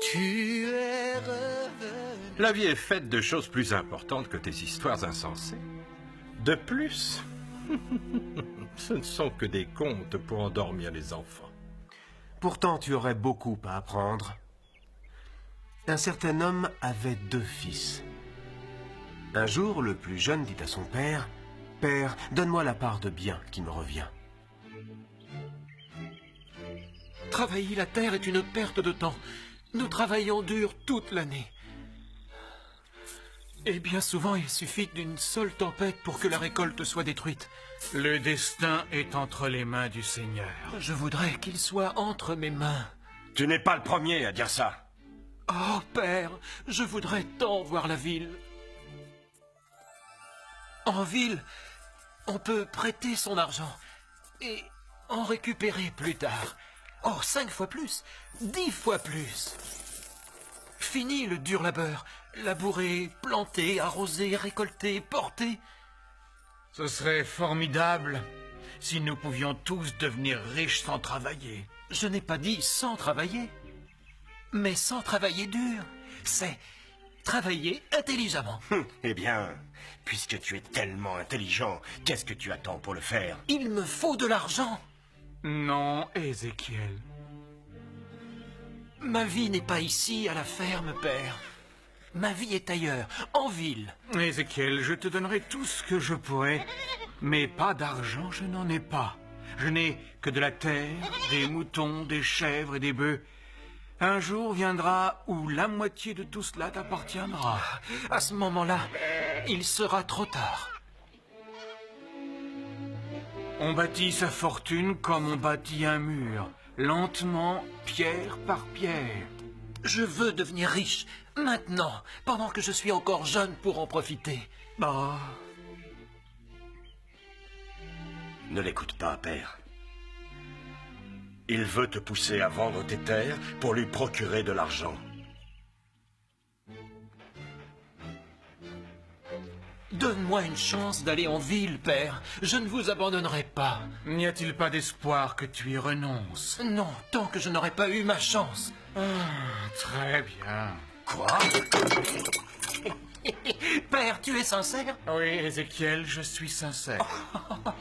Tu es revenu. La vie est faite de choses plus importantes que tes histoires insensées. De plus, ce ne sont que des contes pour endormir les enfants. Pourtant, tu aurais beaucoup à apprendre. Un certain homme avait 2 fils. Un jour, le plus jeune dit à son père, « Père, donne-moi la part de bien qui me revient. » Travailler la terre est une perte de temps. Nous travaillons dur toute l'année. Et bien souvent, il suffit d'une seule tempête pour que la récolte soit détruite. Le destin est entre les mains du Seigneur. Je voudrais qu'il soit entre mes mains. Tu n'es pas le premier à dire ça. Oh, père, je voudrais tant voir la ville. En ville, on peut prêter son argent et en récupérer plus tard. Oh, 5 fois plus, 10 fois plus. Fini le dur labeur. Labourer, planter, arroser, récolter, porter. Ce serait formidable si nous pouvions tous devenir riches sans travailler. Je n'ai pas dit sans travailler, mais sans travailler dur. C'est travailler intelligemment. Eh bien, puisque tu es tellement intelligent, qu'est-ce que tu attends pour le faire? Il me faut de l'argent. Non, Ézéchiel. Ma vie n'est pas ici, à la ferme, père. Ma vie est ailleurs, en ville. Ézéchiel, je te donnerai tout ce que je pourrai, mais pas d'argent, je n'en ai pas. Je n'ai que de la terre, des moutons, des chèvres et des bœufs. Un jour viendra où la moitié de tout cela t'appartiendra. À ce moment-là, il sera trop tard. On bâtit sa fortune comme on bâtit un mur, lentement, pierre par pierre. Je veux devenir riche, maintenant, pendant que je suis encore jeune pour en profiter. Ah, Ne l'écoute pas, père. Il veut te pousser à vendre tes terres pour lui procurer de l'argent. Donne-moi une chance d'aller en ville, père. Je ne vous abandonnerai pas. n'y a-t-il pas d'espoir que tu y renonces? Non, tant que je n'aurai pas eu ma chance. Très bien. Quoi? Père, tu es sincère? Oui, Ézéchiel, je suis sincère.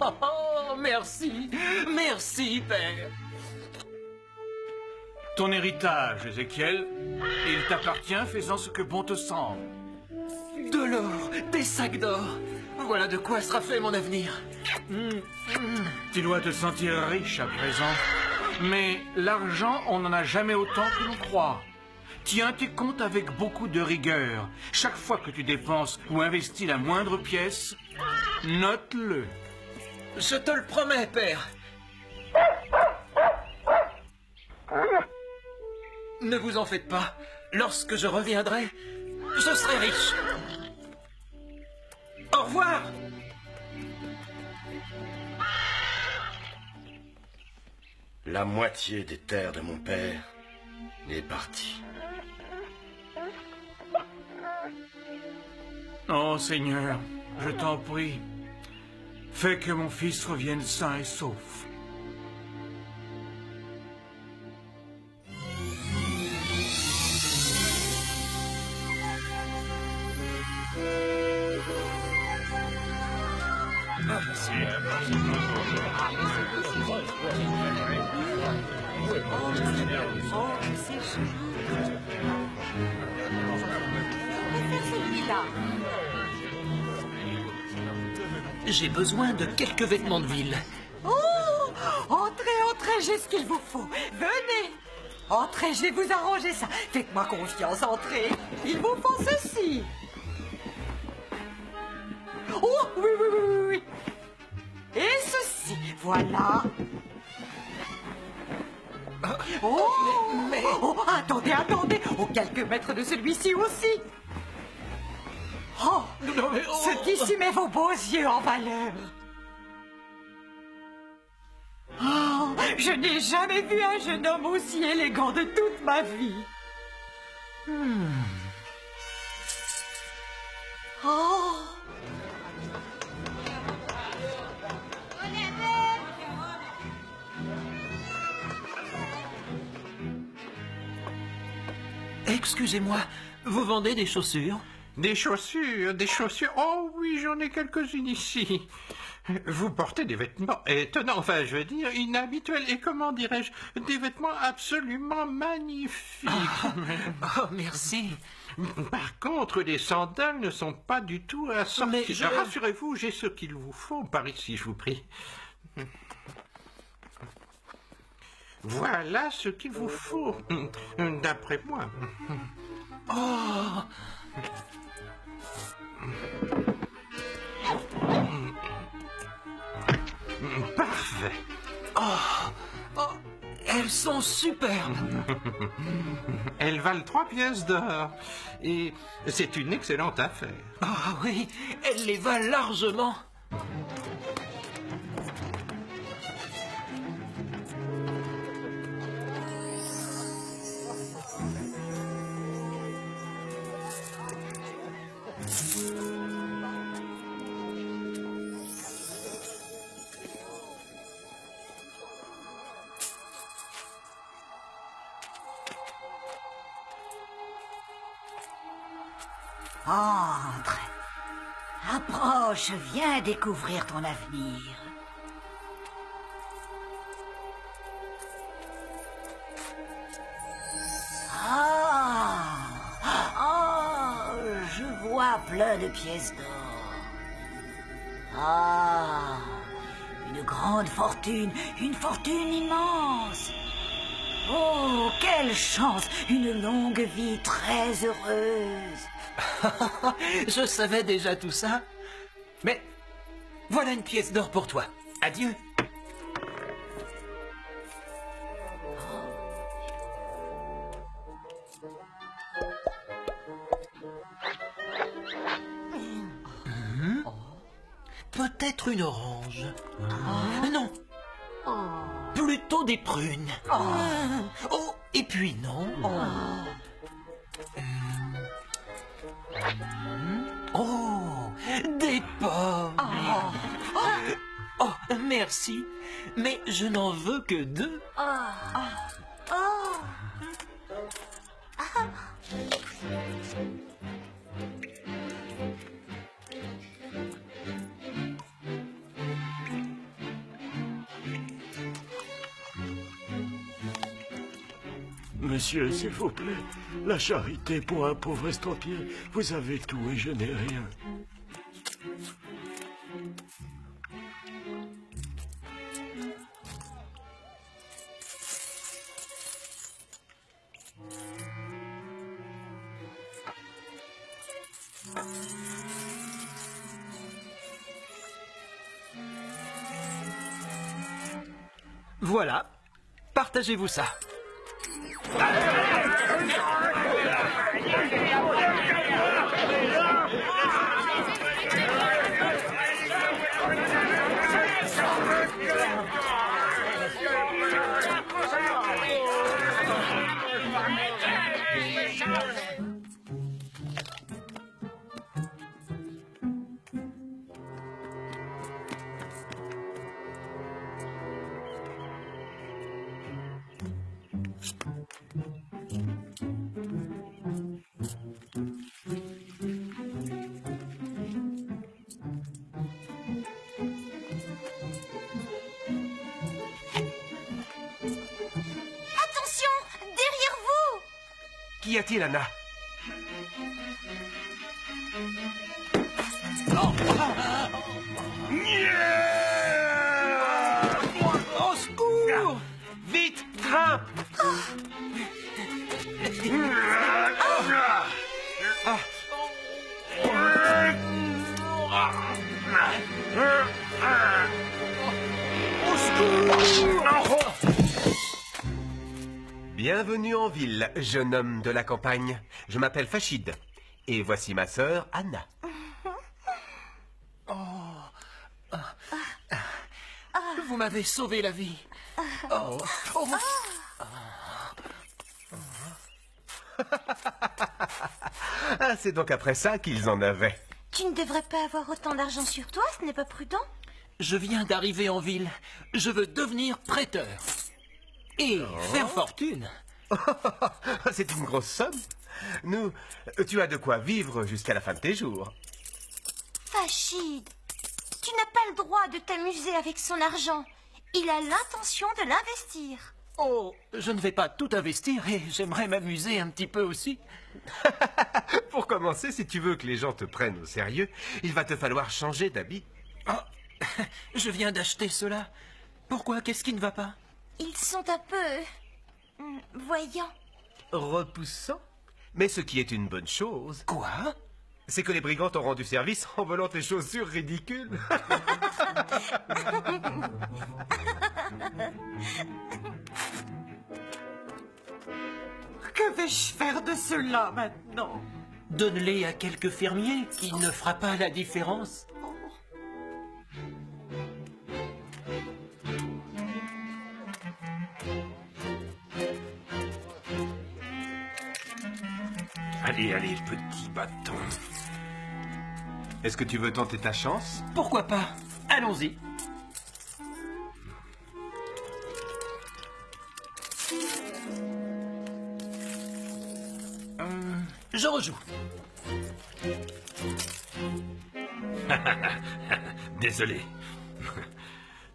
Oh, merci. Merci, père. Ton héritage, Ézéchiel, il t'appartient, fais-en ce que bon te semble. De l'or, des sacs d'or. Voilà de quoi sera fait mon avenir. Tu dois te sentir riche à présent. Mais l'argent, on n'en a jamais autant que l'on croit. Tiens tes comptes avec beaucoup de rigueur. Chaque fois que tu dépenses ou investis la moindre pièce, note-le. Je te le promets, père. Ne vous en faites pas. Lorsque je reviendrai, je serai riche. Au revoir. La moitié des terres de mon père est partie. Oh Seigneur, je t'en prie, fais que mon fils revienne sain et sauf. J'ai besoin de quelques vêtements de ville. Oh! Entrez, entrez, j'ai ce qu'il vous faut. Venez! Entrez, je vais vous arranger ça. Faites-moi confiance, entrez. Il vous faut ceci. Oh, oui, oui, oui, oui, oui. Et ceci, voilà. Oh, oh, attendez, attendez. Oh, quelques mètres de celui-ci aussi. Oh, Non, mais oh. ce qui-ci met vos beaux yeux en valeur. Oh, je n'ai jamais vu un jeune homme aussi élégant de toute ma vie. Oh. Excusez-moi, vous vendez des chaussures? Des chaussures, des chaussures. Oh oui, j'en ai quelques-unes ici. Vous portez des vêtements étonnants, enfin, je veux dire, inhabituels, et comment dirais-je, des vêtements absolument magnifiques. Oh, merci. Par contre, les sandales ne sont pas du tout assorties. Mais je- Rassurez-vous, j'ai ce qu'il vous faut par ici, je vous prie. Voilà ce qu'il vous faut, d'après moi. Parfait. Elles sont superbes. Elles valent 3 pièces d'or. Et c'est une excellente affaire. Ah oui, elles les valent largement. Entre. Approche, viens découvrir ton avenir. Je vois plein de pièces d'or. Une grande fortune, une fortune immense. Oh, quelle chance, une longue vie très heureuse. Je savais déjà tout ça. Mais voilà une pièce d'or pour toi. Adieu. Peut-être une orange. Non. Plutôt des prunes. Oh, et puis non. Oh, des pommes. Oh, merci. Mais je n'en veux que 2. Monsieur, s'il vous plaît, la charité pour un pauvre estancier. Vous avez tout et je n'ai rien. Voilà. Partagez-vous ça. Attention, derrière vous! Qu'y a-t-il, Anna? Au secours! Vite, grimpe! Bienvenue en ville, jeune homme de la campagne. Je m'appelle Fachid. Et voici ma sœur, Anna. Vous m'avez sauvé la vie. Oh. Ah, c'est donc après ça qu'ils en avaient. Tu ne devrais pas avoir autant d'argent sur toi, ce n'est pas prudent. Je viens d'arriver en ville. Je veux devenir prêteur. Et faire fortune. C'est une grosse somme. Nous, tu as de quoi vivre jusqu'à la fin de tes jours. Fachid, tu n'as pas le droit de t'amuser avec son argent. Il a l'intention de l'investir. Oh, je ne vais pas tout investir et j'aimerais m'amuser un petit peu aussi. Pour commencer, si tu veux que les gens te prennent au sérieux, il va te falloir changer d'habit. Oh, je viens d'acheter cela. Pourquoi? Qu'est-ce qui ne va pas? Ils sont un peu... voyants. Repoussant. Mais ce qui est une bonne chose, Quoi? c'est que les brigands t'ont rendu service en volant tes chaussures ridicules. Que vais-je faire de cela maintenant? Donne-les à quelques fermiers qui ne fera pas la différence. Allez, allez, petit bâton. Est-ce que tu veux tenter ta chance? Pourquoi pas? Allons-y. Je rejoue. Désolé.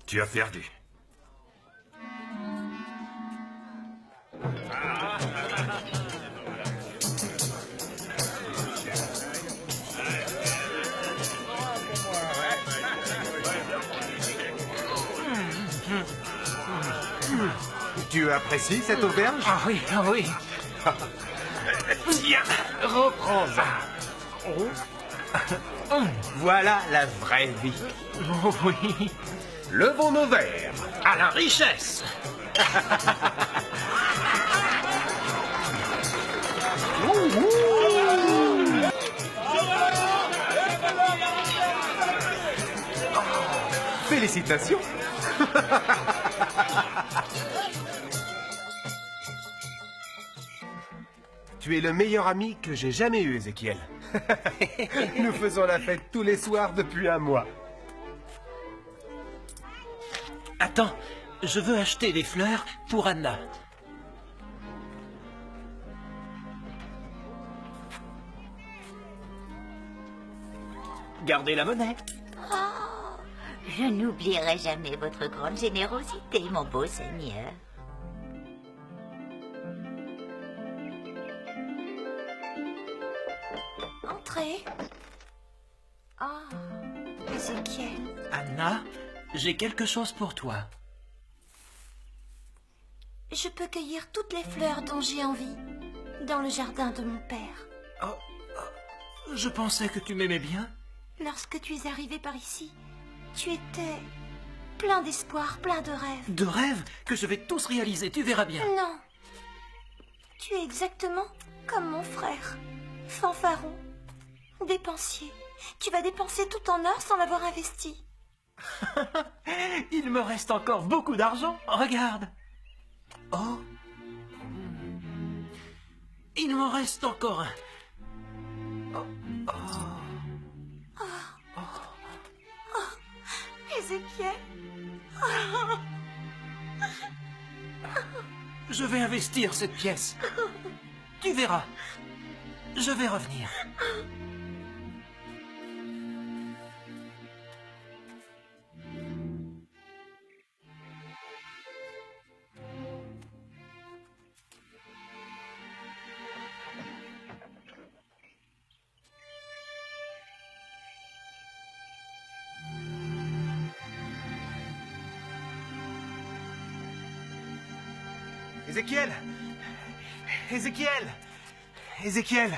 Tu as perdu. Tu apprécies cette auberge? Ah oui, ah oui. Tiens, reprends-en. Voilà la vraie vie. Oh oui. Levons nos verres À la richesse. Félicitations. Tu es le meilleur ami que j'ai jamais eu, Ézéchiel. Nous faisons la fête tous les soirs depuis un mois. Attends, je veux acheter des fleurs pour Anna. Gardez la monnaie. Je n'oublierai jamais votre grande générosité, mon beau seigneur. Entrez. Ah, Ézéchiel. Anna, j'ai quelque chose pour toi. Je peux cueillir toutes les fleurs dont j'ai envie dans le jardin de mon père. Je pensais que tu m'aimais bien. Lorsque tu es arrivé par ici, tu étais plein d'espoir, plein de rêves. De rêves que je vais tous réaliser, tu verras bien. Non. Tu es exactement comme mon frère. Fanfaron. Dépensier. Tu vas dépenser tout en or sans l'avoir investi. Il me reste encore beaucoup d'argent. Regarde. Oh. Il m'en reste encore un. Ézéchiel. Je vais investir cette pièce. Tu verras. Je vais revenir. Ézéchiel! Ézéchiel! Ézéchiel!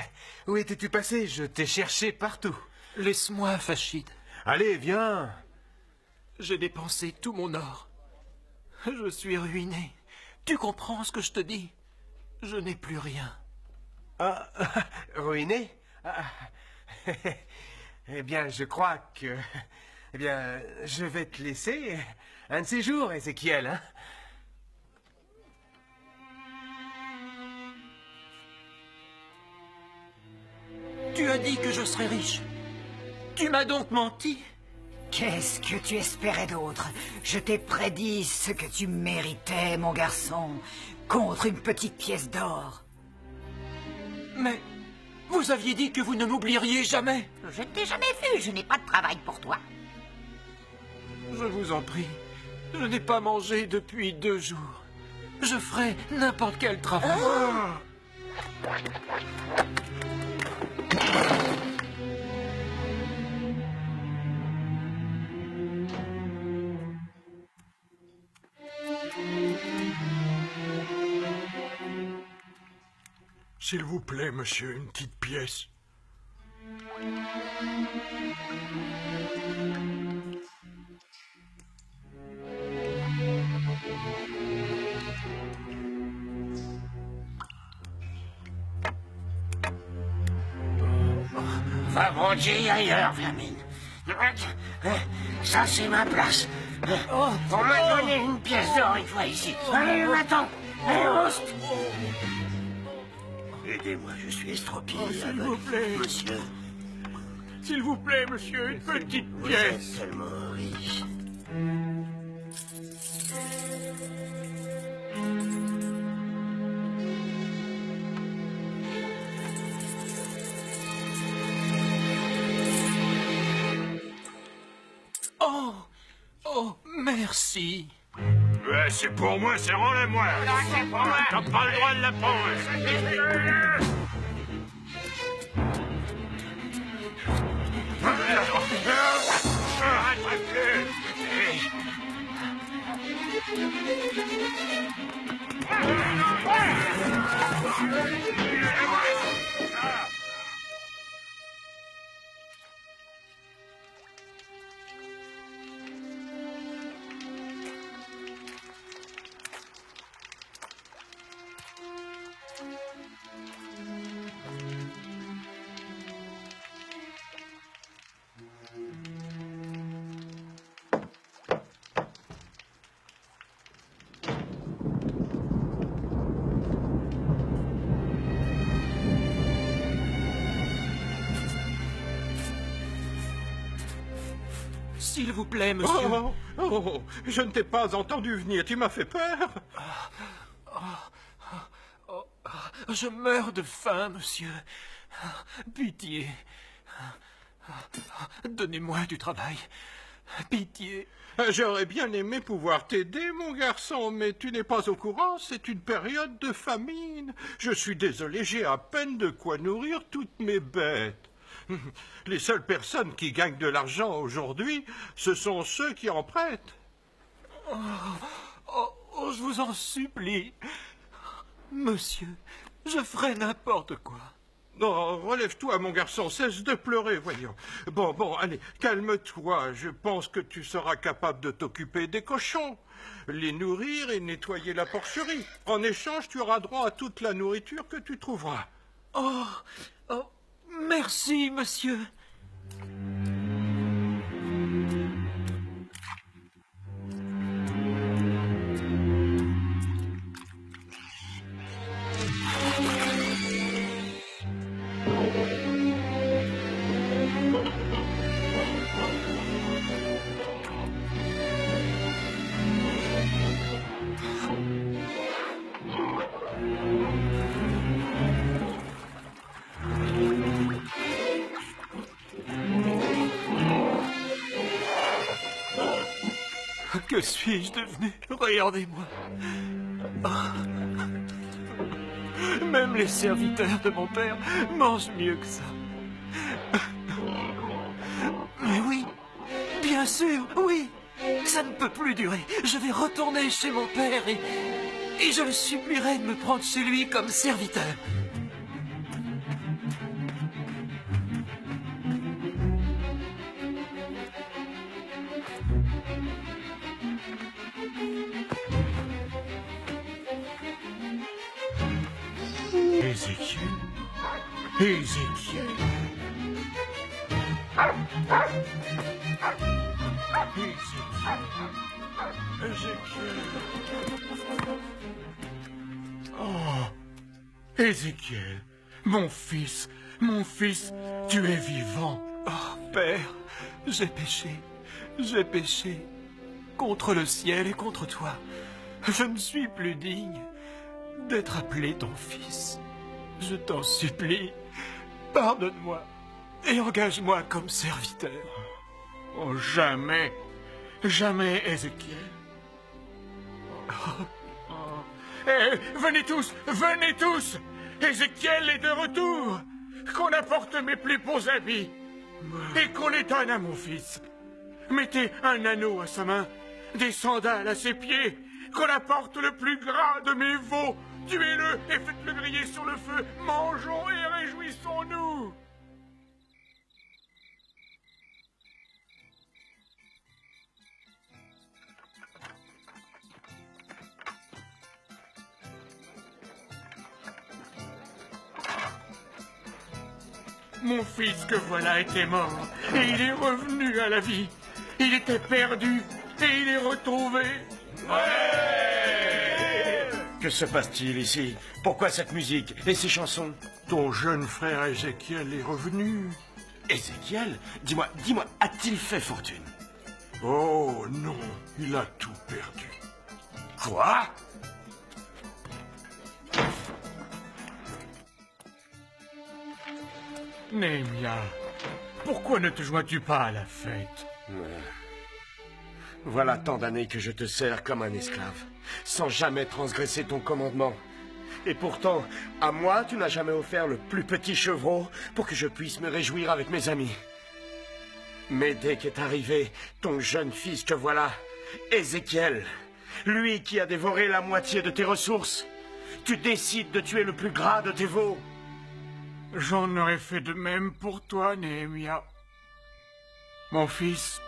Où étais-tu passé? Je t'ai cherché partout. Laisse-moi, Fachid. Allez, viens! J'ai dépensé tout mon or. Je suis ruiné. Tu comprends ce que je te dis? Je n'ai plus rien. Ah, ruiné? Ah, eh bien, je crois que... Eh bien, je vais te laisser un de ces jours, Ézéchiel, hein? Tu as dit que je serais riche. Tu m'as donc menti. Qu'est-ce que tu espérais d'autre? Je t'ai prédit ce que tu méritais, mon garçon, contre une petite pièce d'or. Mais vous aviez dit que vous ne m'oublieriez jamais. Je ne t'ai jamais vu, je n'ai pas de travail pour toi. Je vous en prie, je n'ai pas mangé depuis 2 jours. Je ferai n'importe quel travail. S'il vous plaît, monsieur, une petite pièce. Va manger ailleurs, Vermine. Ça, c'est ma place. On m'a donné une pièce d'or une fois ici. Allez, va-t'en. Aidez-moi, je suis estropié. S'il vous plaît. Monsieur, S'il vous plaît, monsieur, une petite vous pièce. êtes tellement riche. Oh, merci. Ouais, c'est pour moi, c'est rends-la-moi. C'est pour moi. T'as pas le droit de la prendre. S'il vous plaît, monsieur. Oh, je ne t'ai pas entendu venir, tu m'as fait peur. Je meurs de faim, monsieur. Pitié. Donnez-moi du travail. Pitié. J'aurais bien aimé pouvoir t'aider, mon garçon, mais tu n'es pas au courant, c'est une période de famine. Je suis désolé, j'ai à peine de quoi nourrir toutes mes bêtes. Les seules personnes qui gagnent de l'argent aujourd'hui, ce sont ceux qui en prêtent. Oh, je vous en supplie. Monsieur, je ferai n'importe quoi. Non, relève-toi, mon garçon, cesse de pleurer, voyons. Bon, allez, calme-toi, je pense que tu seras capable de t'occuper des cochons, les nourrir et nettoyer la porcherie. En échange, tu auras droit à toute la nourriture que tu trouveras. Oh, merci, monsieur. Que suis-je devenu? Regardez-moi. Même les serviteurs de mon père mangent mieux que ça. Mais oui, bien sûr, oui. Ça ne peut plus durer. Je vais retourner chez mon père et je le supplierai de me prendre chez lui comme serviteur. Ézéchiel. Oh, Ézéchiel, mon fils, tu es vivant. Oh, père, j'ai péché. j'ai péché contre le ciel et contre toi. Je ne suis plus digne d'être appelé ton fils. Je t'en supplie, pardonne-moi et engage-moi comme serviteur. Oh, jamais, jamais, Ézéchiel. Eh, venez tous, venez tous. Ézéchiel est de retour. Qu'on apporte mes plus beaux habits et qu'on les donne à mon fils. Mettez un anneau à sa main, des sandales à ses pieds, qu'on apporte le plus gras de mes veaux. Tuez-le et faites-le griller sur le feu. Mangeons et réjouissons-nous. Mon fils que voilà était mort, et il est revenu à la vie. Il était perdu, et il est retrouvé. Ouais! Que se passe-t-il ici? Pourquoi cette musique et ces chansons? Ton jeune frère Ézéchiel est revenu. Ézéchiel? Dis-moi, a-t-il fait fortune? Oh non, il a tout perdu. Quoi? Néhémia, pourquoi ne te joins-tu pas à la fête? Voilà tant d'années que je te sers comme un esclave, sans jamais transgresser ton commandement. Et pourtant, à moi, tu n'as jamais offert le plus petit chevreau pour que je puisse me réjouir avec mes amis. Mais dès qu'est arrivé ton jeune fils que voilà, Ézéchiel, lui qui a dévoré la moitié de tes ressources, tu décides de tuer le plus gras de tes veaux. J'en aurais fait de même pour toi, Néhémia. Mon fils,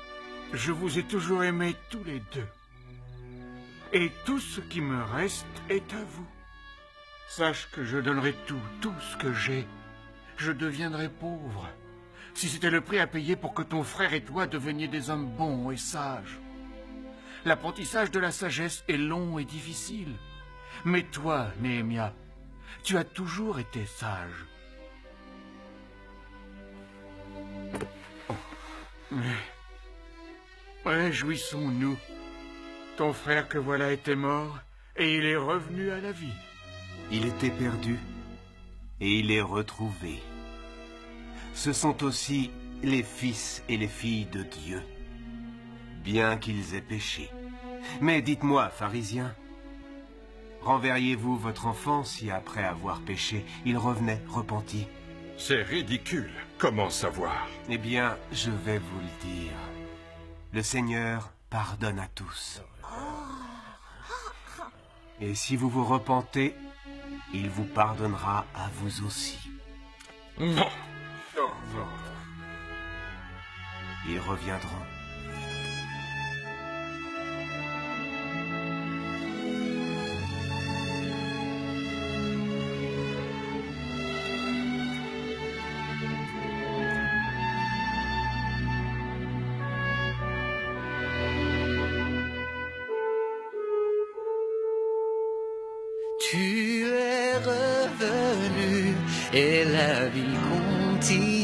je vous ai toujours aimés tous les deux. Et tout ce qui me reste est à vous. Sache que je donnerai tout ce que j'ai. Je deviendrai pauvre. Si c'était le prix à payer pour que ton frère et toi deveniez des hommes bons et sages. L'apprentissage de la sagesse est long et difficile. Mais toi, Néhémia, tu as toujours été sage. Réjouissons-nous. Ton frère que voilà était mort, et il est revenu à la vie. Il était perdu, et il est retrouvé. Ce sont aussi les fils et les filles de Dieu, bien qu'ils aient péché. Mais dites-moi, pharisiens, renverriez-vous votre enfant si, après avoir péché, il revenait repenti? C'est ridicule. Comment savoir? Eh bien, je vais vous le dire. Le Seigneur pardonne à tous. Et si vous vous repentez, il vous pardonnera à vous aussi. Non. Ils reviendront. Tu es revenu et la vie continue.